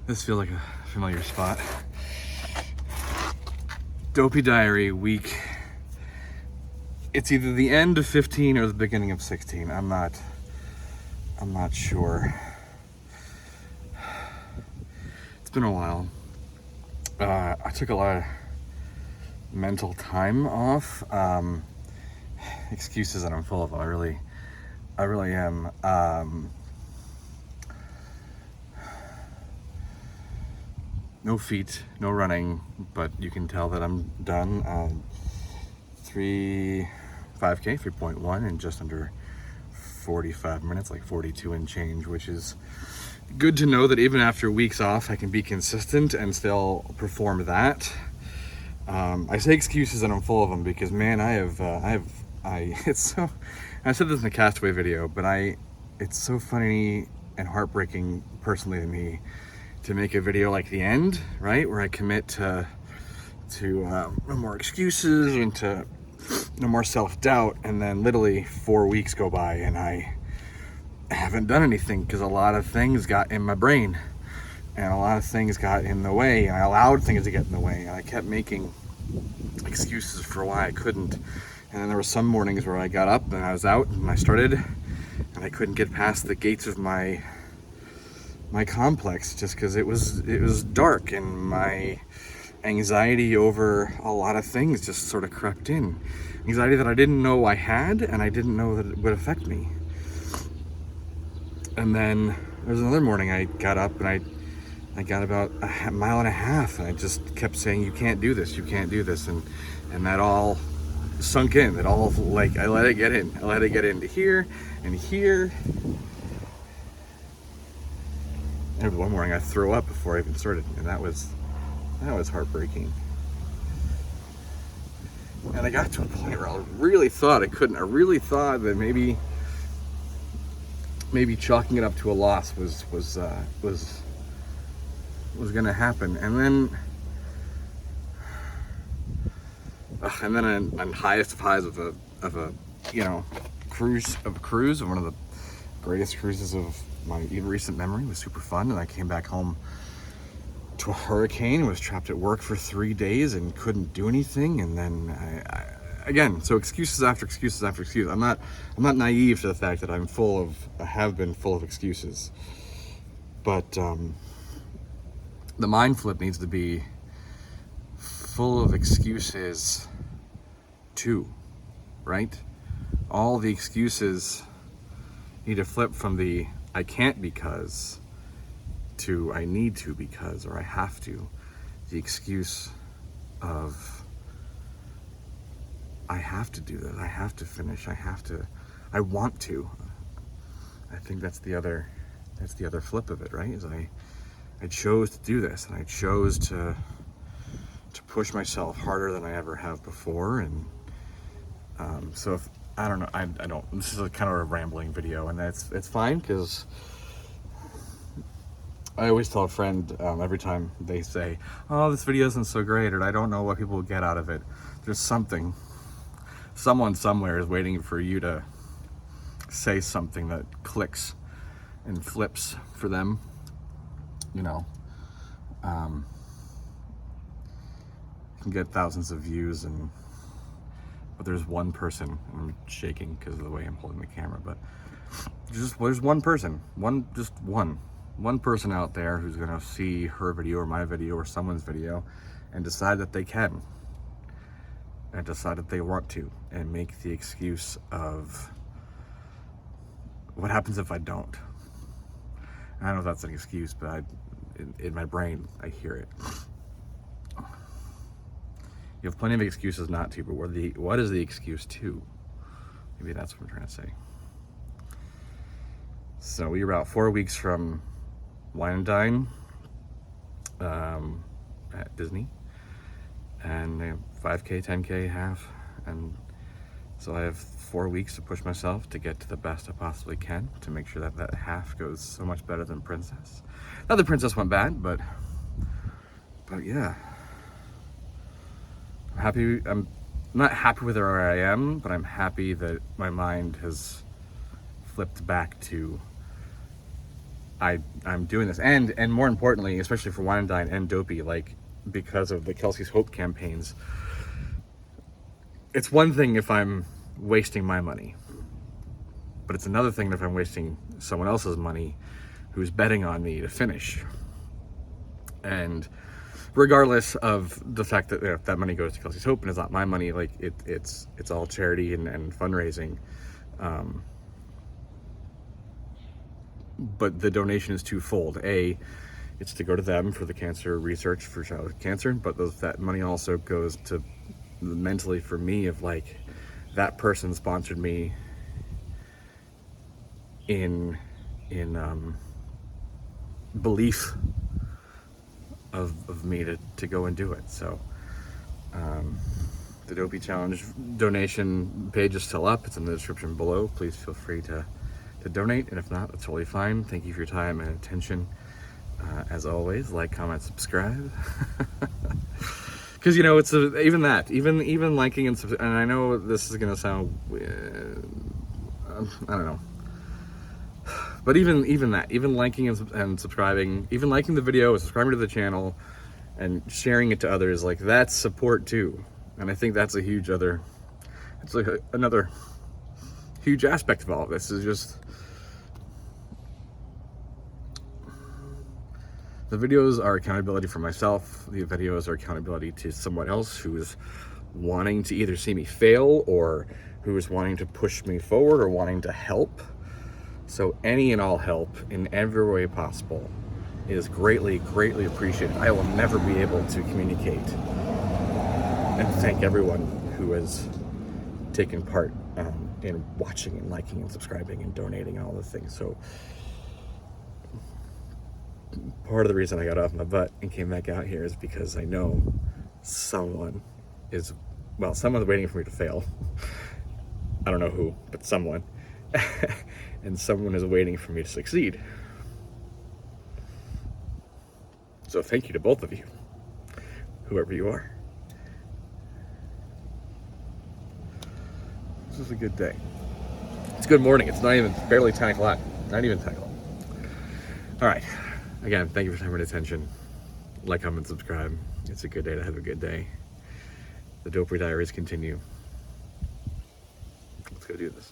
This feels like a familiar spot. Dopey Diary week. It's either the end of 15 or the beginning of 16. I'm not sure. It's been a while. I took a lot of mental time off. Excuses that I'm full of. I really am. No feet, no running, but you can tell that I'm done. 5K, 3.1 in just under 45 minutes, like 42 and change, which is good to know that even after weeks off, I can be consistent and still perform that. I say excuses and I'm full of them because, man, it's so, I said this in the Castaway video, but it's so funny and heartbreaking personally to me to make a video like the end, right, where I commit to no more excuses and to no more self-doubt, and then literally 4 weeks go by and I haven't done anything because a lot of things got in my brain and a lot of things got in the way, and I allowed things to get in the way, and I kept making excuses for why I couldn't. And then there were some mornings where I got up and I was out and I started and I couldn't get past the gates of my complex just because it was dark, and my anxiety over a lot of things just sort of crept in. Anxiety that I didn't know I had, and I didn't know that it would affect me. And then there was another morning I got up and I got about a mile and a half, and I just kept saying, you can't do this, and that all sunk in. It all, like, I let it get in. I let it get into here and here. And one morning I threw up before I even started, and that was heartbreaking. And I got to a point where I really thought I couldn't. I really thought that maybe chalking it up to a loss was going to happen. And then on highest of highs of a cruise of one of the greatest cruises of my recent memory, was super fun, and I came back home to a hurricane, was trapped at work for 3 days and couldn't do anything, and then I again, so excuses after excuses after excuses. I'm not naive to the fact that I have been full of excuses, but the mind flip needs to be full of excuses too, right? All the excuses need to flip from the I can't because to I need to because, or I have to. The excuse of I have to do this, I have to finish, I want to. I think that's the other flip of it, right? Is I chose to do this, and I chose to push myself harder than I ever have before. And so if I don't know, I don't, this is kind of a rambling video, and it's fine, because I always tell a friend, every time they say, oh, this video isn't so great, or I don't know what people will get out of it, there's someone somewhere is waiting for you to say something that clicks and flips for them, can get thousands of views, but there's one person, and I'm shaking because of the way I'm holding the camera, but there's one person, one person out there who's gonna see her video or my video or someone's video and decide that they can, and decide that they want to, and make the excuse of what happens if I don't. And I don't know if that's an excuse, but in my brain I hear it. You have plenty of excuses not to, but what is the excuse to? Maybe that's what I'm trying to say. So we were about 4 weeks from Wine and Dine at Disney, and 5K, 10K, half, and so I have 4 weeks to push myself to get to the best I possibly can, to make sure that half goes so much better than Princess. Not that Princess went bad, but yeah. I'm not happy with where I am, but I'm happy that my mind has flipped back to I'm doing this, and more importantly, especially for Wine and Dine and Dopey, like, because of the Kelsey's Hope campaigns. It's one thing if I'm wasting my money, but it's another thing if I'm wasting someone else's money who's betting on me to finish. And regardless of the fact that if that money goes to Kelsey's Hope and it's not my money, like it's all charity and fundraising. But the donation is twofold. A, it's to go to them for the cancer research for childhood cancer, but that money also goes to mentally for me of like, that person sponsored me in belief of me to go and do it. So the Dopey Challenge donation page is still up. It's in the description below. Please feel free to donate, and if not, that's totally fine. Thank you for your time and attention. As always, like, comment, subscribe. Because, you know, it's even liking and I know this is gonna sound I don't know, but even liking and subscribing, even liking the video, subscribing to the channel, and sharing it to others, like, that's support too. And I think that's it's like another huge aspect of all of this is just the videos are accountability for myself. The videos are accountability to someone else who is wanting to either see me fail or who is wanting to push me forward or wanting to help. So any and all help in every way possible is greatly, greatly appreciated. I will never be able to communicate and thank everyone who has taken part in watching and liking and subscribing and donating and all the things. So part of the reason I got off my butt and came back out here is because I know someone's waiting for me to fail. I don't know who, but someone. And someone is waiting for me to succeed. So thank you to both of you, whoever you are. This is a good day. It's a good morning. It's barely 10 o'clock. Not even 10 o'clock. All right. Again, thank you for your time and attention. Like, comment, subscribe. It's a good day to have a good day. The Dopey Diaries continue. Let's go do this.